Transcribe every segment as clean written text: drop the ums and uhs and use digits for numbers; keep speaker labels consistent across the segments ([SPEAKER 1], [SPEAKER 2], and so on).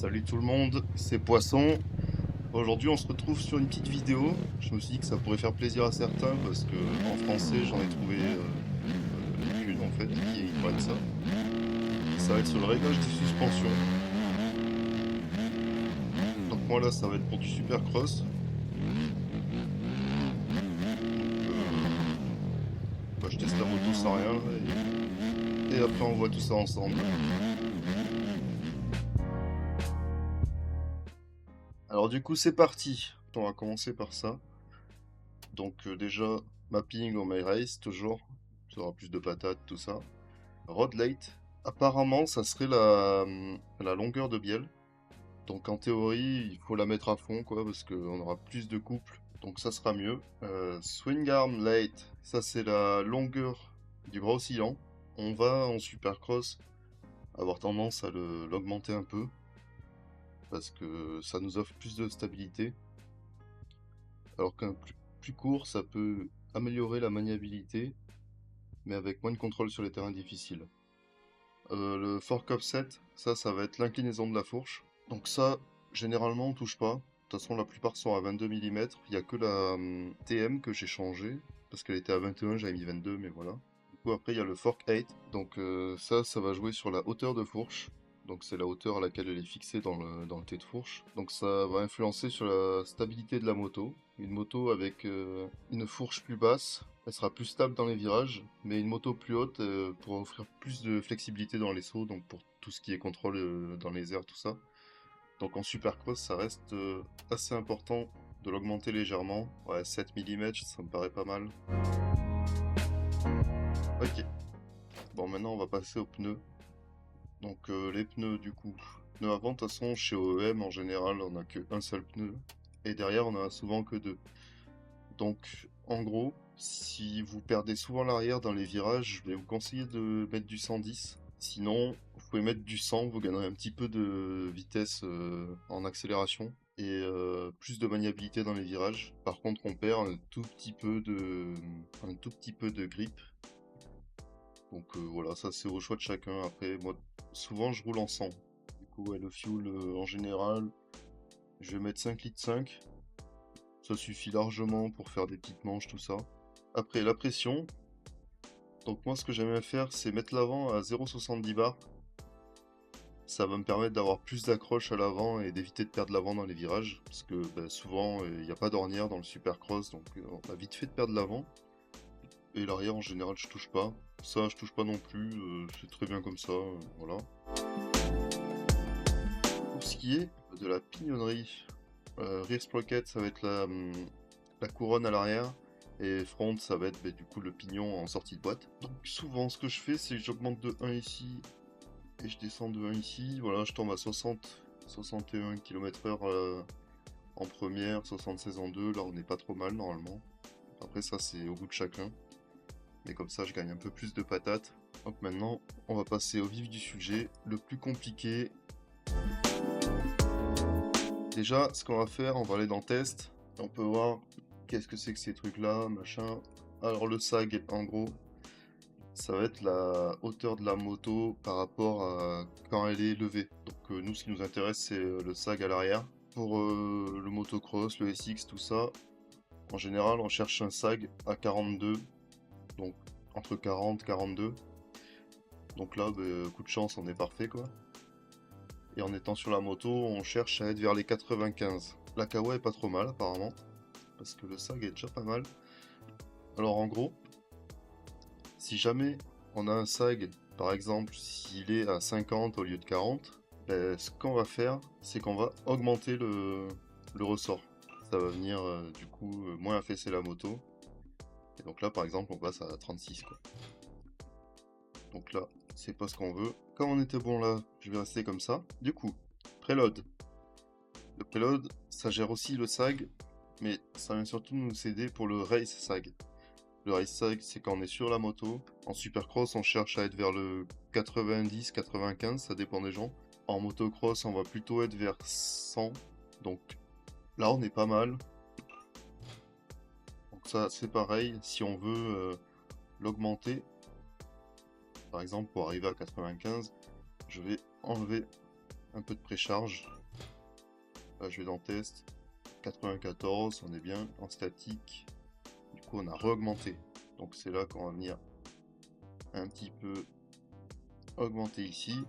[SPEAKER 1] Salut tout le monde, c'est Poisson. Aujourd'hui on se retrouve sur une petite vidéo. Je me suis dit que ça pourrait faire plaisir à certains parce que en français j'en ai trouvé qu'une en fait qui parlait de ça. Ça va être sur le réglage des suspensions. Donc moi là ça va être pour du supercross. Je teste la moto sans rien et après on voit tout ça ensemble. Alors du coup c'est parti. On va commencer par ça. Donc déjà mapping on my race toujours. Ça aura plus de patates tout ça. Rod Light, apparemment, ça serait la longueur de bielle. Donc en théorie, il faut la mettre à fond, quoi, parce qu'on aura plus de couple. Donc ça sera mieux. Swing Arm Light, ça c'est la longueur du bras oscillant. On va en supercross avoir tendance à l'augmenter un peu, parce que ça nous offre plus de stabilité. Alors qu'un plus court, ça peut améliorer la maniabilité, mais avec moins de contrôle sur les terrains difficiles. Le fork offset, ça va être l'inclinaison de la fourche. Donc ça, généralement, on touche pas. De toute façon, la plupart sont à 22 mm. Il n'y a que la TM que j'ai changé, parce qu'elle était à 21, j'avais mis 22, mais voilà. Du coup, après, il y a le fork 8. Donc ça va jouer sur la hauteur de fourche. Donc c'est la hauteur à laquelle elle est fixée dans le T de fourche. Donc ça va influencer sur la stabilité de la moto. Une moto avec une fourche plus basse, elle sera plus stable dans les virages, mais une moto plus haute pourra offrir plus de flexibilité dans les sauts, donc pour tout ce qui est contrôle dans les airs, tout ça. Donc en supercross, ça reste assez important de l'augmenter légèrement. Ouais, 7 mm, ça me paraît pas mal. Ok. Bon, maintenant on va passer aux pneus. Donc les pneus du coup. Pneus avant, de toute façon, chez OEM en général, on n'a qu'un seul pneu. Et derrière, on en a souvent que deux. Donc en gros, si vous perdez souvent l'arrière dans les virages, je vais vous conseiller de mettre du 110. Sinon, vous pouvez mettre du 100, vous gagnerez un petit peu de vitesse en accélération et plus de maniabilité dans les virages. Par contre, on perd un tout petit peu de grip. Donc voilà, ça c'est au choix de chacun. Après, moi, souvent je roule en 100. Du coup, ouais, le fuel en général, je vais mettre 5 litres 5. Ça suffit largement pour faire des petites manches, tout ça. Après, la pression. Donc moi, ce que j'aime bien faire, c'est mettre l'avant à 0,70 bar. Ça va me permettre d'avoir plus d'accroche à l'avant et d'éviter de perdre l'avant dans les virages. Parce que souvent, il n'y a pas d'ornière dans le supercross, donc on a vite fait de perdre l'avant. Et l'arrière, en général, je touche pas. Ça, je touche pas non plus, c'est très bien comme ça, voilà. Pour ce qui est de la pignonnerie, rear sprocket, ça va être la couronne à l'arrière. Et front, ça va être du coup le pignon en sortie de boîte. Donc souvent, ce que je fais, c'est que j'augmente de 1 ici et je descends de 1 ici. Voilà, je tombe à 61 km/h en première, 76 en deux. Là, on n'est pas trop mal normalement. Après, ça, c'est au goût de chacun. Mais comme ça, je gagne un peu plus de patates. Donc maintenant, on va passer au vif du sujet. Le plus compliqué. Déjà, ce qu'on va faire, on va aller dans test. On peut voir qu'est-ce que c'est que ces trucs-là, machin. Alors le sag, en gros, ça va être la hauteur de la moto par rapport à quand elle est levée. Donc nous, ce qui nous intéresse, c'est le sag à l'arrière. Pour le motocross, le SX, tout ça, en général, on cherche un sag à 42. Donc entre 40 et 42. Donc là, coup de chance, on est parfait, quoi. Et en étant sur la moto, on cherche à être vers les 95. La Kawa est pas trop mal, apparemment. Parce que le sag est déjà pas mal. Alors en gros, si jamais on a un sag, par exemple, s'il est à 50 au lieu de 40, ce qu'on va faire, c'est qu'on va augmenter le ressort. Ça va venir du coup moins affaisser la moto. Et donc là, par exemple, on passe à 36, quoi. Donc là, c'est pas ce qu'on veut. Comme on était bon là, je vais rester comme ça. Du coup, preload. Le preload, ça gère aussi le sag, mais ça vient surtout nous aider pour le race sag. Le race sag, c'est quand on est sur la moto. En supercross, on cherche à être vers le 90-95, ça dépend des gens. En motocross, on va plutôt être vers 100. Donc là, on est pas mal. Donc ça, c'est pareil. Si on veut l'augmenter, par exemple, pour arriver à 95, je vais enlever un peu de précharge. Là je vais dans test, 94, on est bien en statique. Du coup on a re-augmenté. Donc c'est là qu'on va venir un petit peu augmenter ici.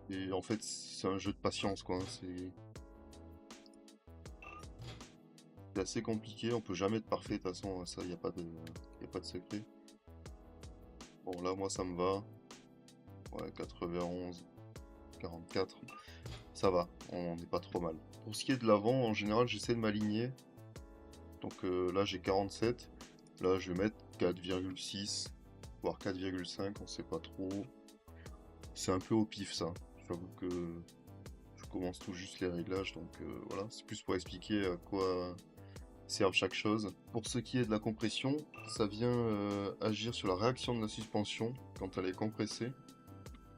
[SPEAKER 1] Et en fait c'est un jeu de patience quoi, c'est assez compliqué, on peut jamais être parfait de toute façon, ça y a pas de secret. Bon là moi ça me va. Ouais, 91, 44, ça va, on n'est pas trop mal. Pour ce qui est de l'avant, en général j'essaie de m'aligner. Donc là j'ai 47, là je vais mettre 4,6 voire 4,5, on sait pas trop. C'est un peu au pif ça, j'avoue que je commence tout juste les réglages, donc voilà, c'est plus pour expliquer à quoi servent chaque chose. Pour ce qui est de la compression, ça vient agir sur la réaction de la suspension quand elle est compressée.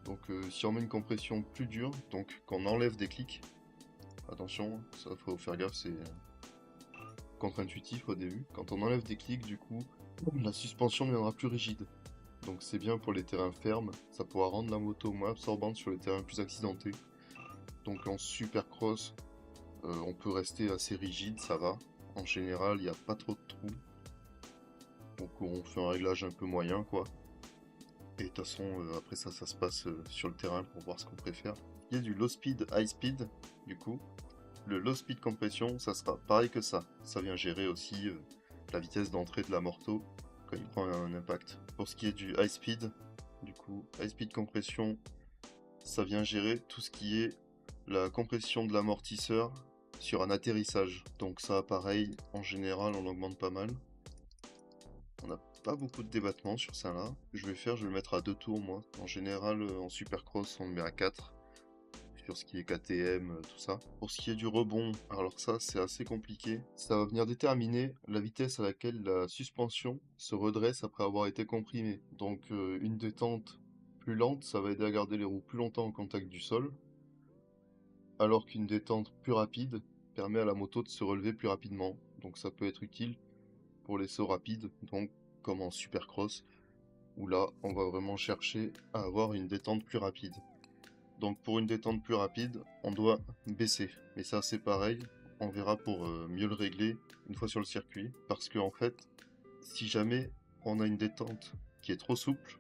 [SPEAKER 1] Donc si on met une compression plus dure, donc qu'on enlève des clics, attention, ça faut faire gaffe, c'est contre-intuitif au début. Quand on enlève des clics, du coup, la suspension deviendra plus rigide. Donc c'est bien pour les terrains fermes, ça pourra rendre la moto moins absorbante sur les terrains plus accidentés. Donc en supercross, on peut rester assez rigide, ça va. En général, il n'y a pas trop de trous. Donc on fait un réglage un peu moyen, quoi. Et de toute façon, après ça se passe sur le terrain pour voir ce qu'on préfère. Il y a du low speed, high speed, du coup. Le low speed compression, ça sera pareil que ça. Ça vient gérer aussi la vitesse d'entrée de la morteau quand il prend un impact. Pour ce qui est du high speed, du coup, high speed compression, ça vient gérer tout ce qui est la compression de l'amortisseur sur un atterrissage. Donc ça, pareil, en général, on augmente pas mal. On n'a pas beaucoup de débattement sur ça là. Je vais le mettre à 2 tours moi. En général, en supercross, on le met à 4. Sur ce qui est KTM, tout ça. Pour ce qui est du rebond, alors ça c'est assez compliqué. Ça va venir déterminer la vitesse à laquelle la suspension se redresse après avoir été comprimée. Donc une détente plus lente, ça va aider à garder les roues plus longtemps en contact du sol. Alors qu'une détente plus rapide permet à la moto de se relever plus rapidement. Donc ça peut être utile pour les sauts rapides, donc comme en supercross, où là on va vraiment chercher à avoir une détente plus rapide. Donc pour une détente plus rapide, on doit baisser. Mais ça c'est pareil, on verra pour mieux le régler une fois sur le circuit. Parce que en fait, si jamais on a une détente qui est trop souple,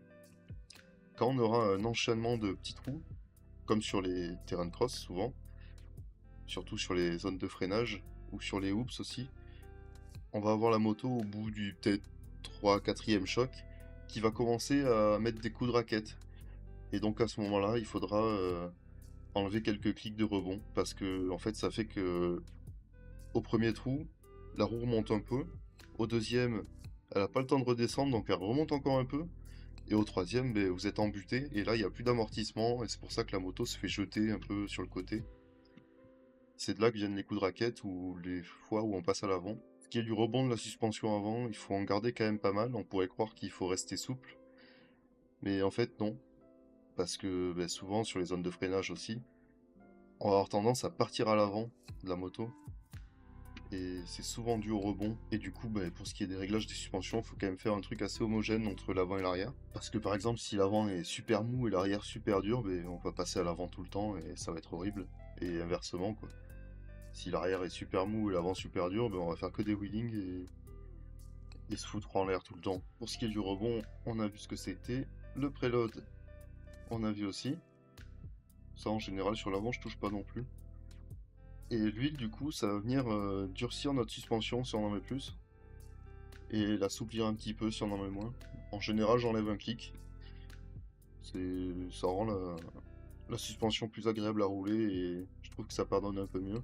[SPEAKER 1] quand on aura un enchaînement de petits trous, comme sur les terrains de cross souvent, surtout sur les zones de freinage, ou sur les hoops aussi, on va avoir la moto au bout du peut-être 3-4e choc, qui va commencer à mettre des coups de raquette. Et donc à ce moment-là, il faudra enlever quelques clics de rebond parce que en fait ça fait que au premier trou, la roue remonte un peu, au deuxième, elle n'a pas le temps de redescendre donc elle remonte encore un peu, et au troisième, ben, vous êtes embuté et là il n'y a plus d'amortissement et c'est pour ça que la moto se fait jeter un peu sur le côté. C'est de là que viennent les coups de raquette ou les fois où on passe à l'avant. Ce qui est du rebond de la suspension avant, il faut en garder quand même pas mal, on pourrait croire qu'il faut rester souple, mais en fait non, parce que ben, souvent sur les zones de freinage aussi, on va avoir tendance à partir à l'avant de la moto. Et c'est souvent dû au rebond. Et du coup, bah, pour ce qui est des réglages des suspensions, il faut quand même faire un truc assez homogène entre l'avant et l'arrière. Parce que par exemple, si l'avant est super mou et l'arrière super dur, bah, on va passer à l'avant tout le temps et ça va être horrible. Et inversement, quoi. Si l'arrière est super mou et l'avant super dur, bah, on va faire que des wheelings et se foutre en l'air tout le temps. Pour ce qui est du rebond, on a vu ce que c'était. Le préload, on a vu aussi. Ça, en général, sur l'avant, je touche pas non plus. Et l'huile, du coup, ça va venir durcir notre suspension si on en met plus. Et l'assouplir un petit peu si on en met moins. En général, j'enlève un clic. Ça rend la suspension plus agréable à rouler et je trouve que ça pardonne un peu mieux.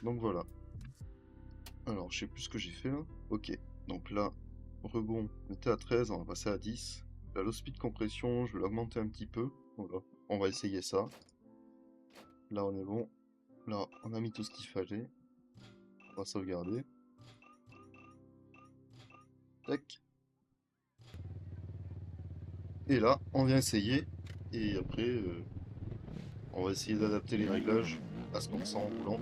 [SPEAKER 1] Donc voilà. Alors, je sais plus ce que j'ai fait là. Ok, donc là, rebond, on était à 13, on va passer à 10. La low speed compression, je vais l'augmenter un petit peu. Voilà, on va essayer ça. Là, on est bon. Là, on a mis tout ce qu'il fallait. On va sauvegarder. Tac. Et là, on vient essayer. Et après, on va essayer d'adapter les réglages à ce qu'on sent en roulant.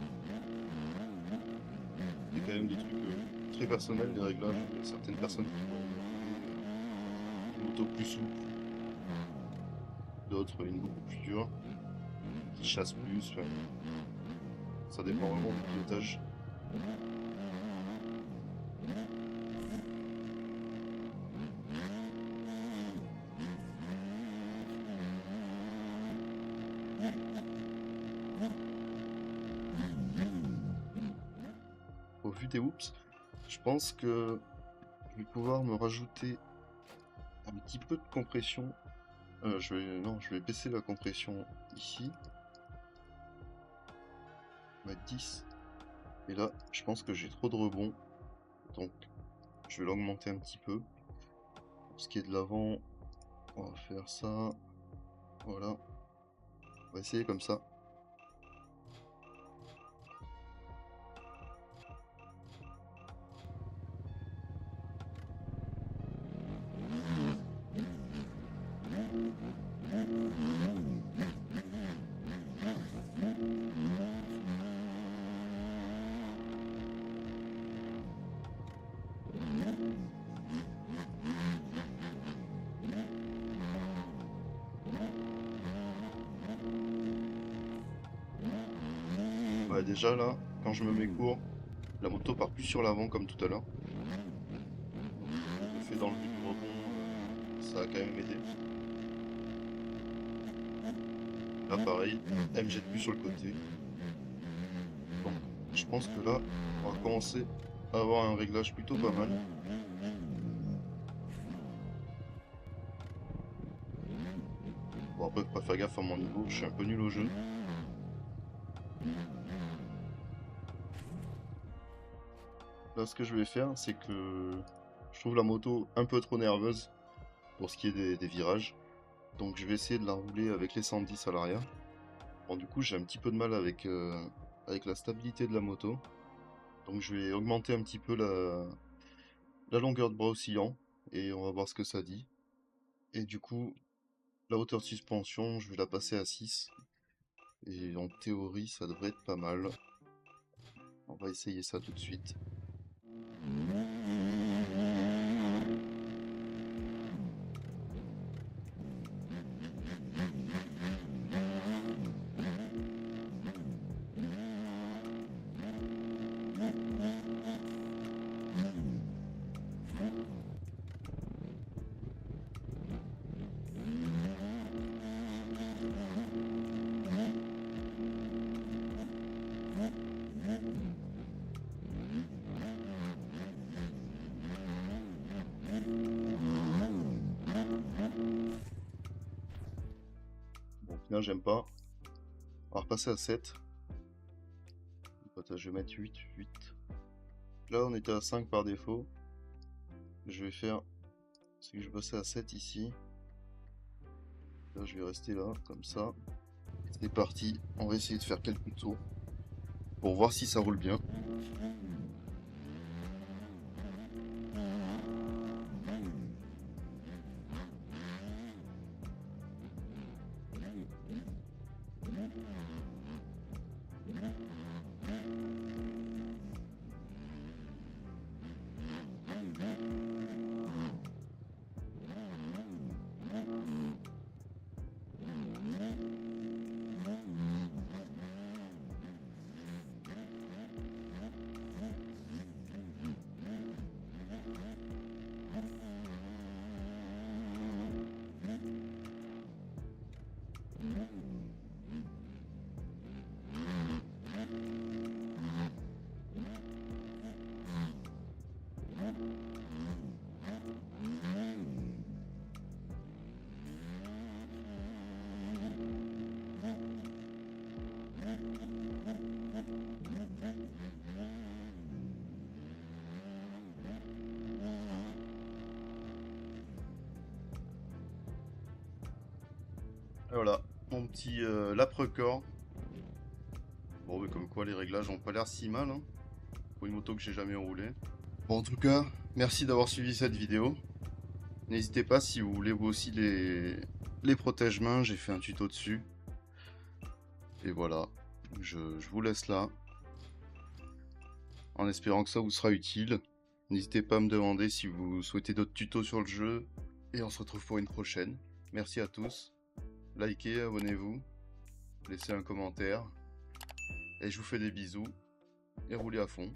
[SPEAKER 1] Il y a quand même des trucs très personnels, des réglages. Il y a certaines personnes qui vont motos plus souples, d'autres une beaucoup plus dure, qui chassent plus, enfin, ça dépend vraiment du pilotage. Au vu des whoops, je pense que je vais pouvoir me rajouter un petit peu de compression. Je vais baisser la compression ici. Mettre 10. Et là, je pense que j'ai trop de rebond. Donc, je vais l'augmenter un petit peu. Pour ce qui est de l'avant, on va faire ça. Voilà. On va essayer comme ça. Ouais, déjà là, quand je me mets court, la moto part plus sur l'avant comme tout à l'heure. Le fait d'enlever du rebond, ça a quand même aidé. Là pareil, elle me jette plus sur le côté. Donc je pense que là, on va commencer à avoir un réglage plutôt pas mal. Bon après, faut pas faire gaffe à mon niveau, je suis un peu nul au jeu. Là, ce que je vais faire, c'est que je trouve la moto un peu trop nerveuse pour ce qui est des virages. Donc je vais essayer de la rouler avec les 110 à l'arrière. Bon, du coup, j'ai un petit peu de mal avec, avec la stabilité de la moto. Donc je vais augmenter un petit peu la longueur de bras oscillant et on va voir ce que ça dit. Et du coup, la hauteur de suspension, je vais la passer à 6. Et en théorie, ça devrait être pas mal. On va essayer ça tout de suite. Bon, au final, j'aime pas. On va repasser à 7. Je vais mettre 8, 8. Là, on était à 5 par défaut. Je vais faire... C'est que je passais à 7 ici. Là, je vais rester là, comme ça. C'est parti. On va essayer de faire quelques tours pour voir si ça roule bien. Et voilà, mon petit lap record. Bon, mais comme quoi les réglages ont pas l'air si mal, hein, pour une moto que j'ai jamais roulée. Bon, en tout cas, merci d'avoir suivi cette vidéo. N'hésitez pas si vous voulez vous aussi les protège-mains, j'ai fait un tuto dessus. Et voilà, je vous laisse là, en espérant que ça vous sera utile. N'hésitez pas à me demander si vous souhaitez d'autres tutos sur le jeu, Et on se retrouve pour une prochaine. Merci à tous. Likez, abonnez-vous, laissez un commentaire. Et je vous fais des bisous et roulez à fond.